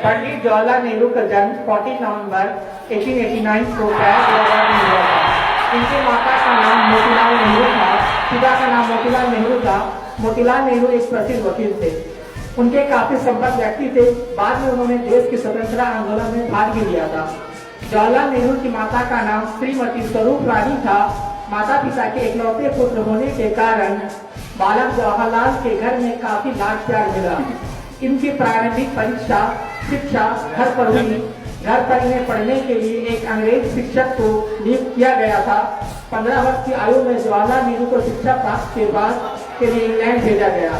पंडित जवाहरलाल नेहरू का जन्म 14 नवंबर 1889 को प्रयागराज में हुआ था। इनके माता का नाम मोतीलाल नेहरू था, पिता का नाम मोतीलाल नेहरू था। मोतीलाल नेहरू एक प्रसिद्ध वकील थे। उनके काफी संपन्न व्यक्ति थे। बाद में उन्होंने देश के स्वतंत्रता आंदोलन में भाग भी लिया था। जवाहरलाल नेहरू की माता का नाम श्रीमती स्वरूप रानी था। माता पिता के इकलौते पुत्र होने के कारण बालक जवाहरलाल के घर में काफी लाड प्यार मिला। इनकी प्रारंभिक शिक्षा घर पर हुई। घर पर इन्हें पढ़ने के लिए एक अंग्रेज शिक्षक को नियुक्त किया गया था। 15 वर्ष की आयु में जवाहरलाल नेहरू को शिक्षा प्राप्त के बाद के लिए इंग्लैंड भेजा गया।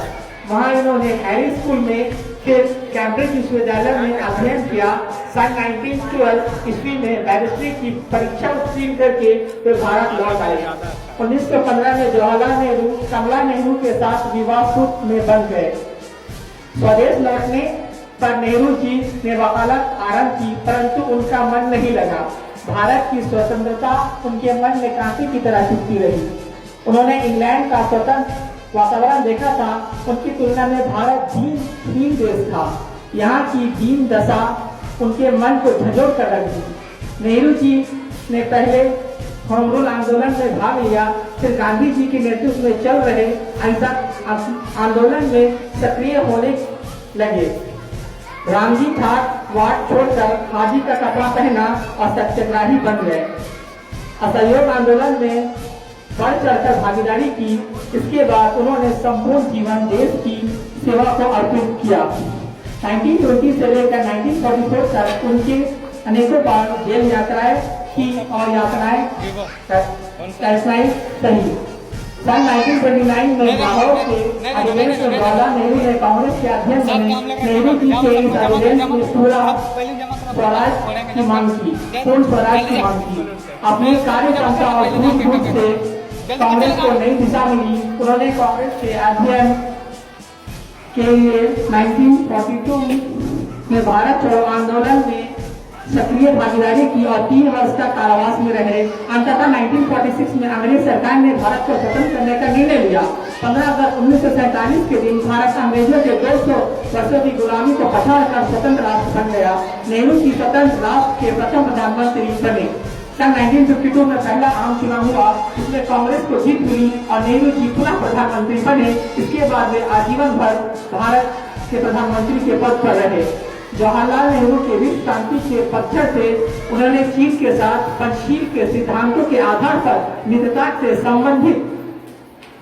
वहां इन्होंने हैरी स्कूल में, फिर कैम्ब्रिज विश्वविद्यालय में अध्ययन किया। सन 1912 ईस्वी में बैरिस्ट्री की परीक्षा उत्तीर्ण करके वे भारत लौट आए। 1915 में जवाहरलाल नेहरू कमला नेहरू के साथ विवाह सूत्र में बंध गए। स्वदेश लौटने पर नेहरू जी ने वकालत आरंभ की, परंतु उनका मन नहीं लगा। भारत की स्वतंत्रता उनके मन में कांटे की तरह चुभती रही। उन्होंने इंग्लैंड का स्वतंत्र वातावरण देखा था। उनकी तुलना में भारत दीन देश था। यहाँ की दीन दशा उनके मन को झंझोड़ कर रख दी। नेहरू जी ने पहले होम रूल आंदोलन में भाग लिया, फिर गांधी जी के नेतृत्व में चल रहे अहिंसक आंदोलन में सक्रिय होने लगे। रामजी ठाट वाट छोड़कर खादी का कपड़ा पहना और सत्याग्रही बन गए। असहयोग आंदोलन में बढ़ चढ़कर भागीदारी की। इसके बाद उन्होंने संपूर्ण जीवन देश की सेवा को अर्पित किया। 1920 से लेकर 1944 तक उनके अनेकों बार जेल यात्राएं की और यातनाएं सही। सन 1929 में लाहौर के अधिवेशन में जवाहरलाल नेहरू ने कांग्रेस के अध्यक्ष ने नेहरू जी के इस अधिवेशन में पूर्ण स्वराज की मांग की। अपनी कार्य क्षमता और सूझबूझ से कांग्रेस को नई दिशा मिली। उन्होंने कांग्रेस के अध्ययन के लिए 1942 में भारत छोड़ो आंदोलन में सक्रिय भागीदारी की और 3 वर्ष तक कारावास में रहे। अंततः 1946 में अंग्रेज सरकार ने भारत को स्वतंत्र करने का निर्णय लिया। 15 अगस्त 1947 के दिन भारत अंग्रेजों के 200 वर्षों की गुलामी को पछाड़ कर स्वतंत्र राष्ट्र बन गया। नेहरू जी स्वतंत्र राष्ट्र के प्रथम प्रधानमंत्री बने। सन 1952 में पहला आम चुनाव हुआ, जिसमें कांग्रेस को जीत मिली और नेहरू जी पुनः प्रधानमंत्री बने। इसके बाद वे आजीवन भर भारत के प्रधानमंत्री के पद पर रहे। जवाहरलाल नेहरू के विश्व शांति के पत्थर से उन्होंने चीन के साथ पंचशील के सिद्धांतों के आधार पर मित्रता से संबंधित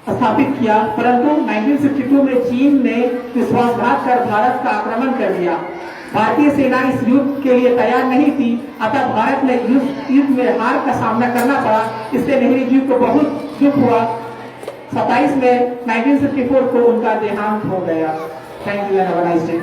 स्थापित किया, परंतु 1962 में चीन ने विश्वासघात कर भारत का आक्रमण कर दिया। भारतीय सेना इस युद्ध के लिए तैयार नहीं थी, अतः भारत ने युद्ध में हार का सामना करना पड़ा। इससे नेहरू जी को बहुत दुख हुआ। 27 में 1964 को उनका देहांत हो गया। Thank you and have a nice day.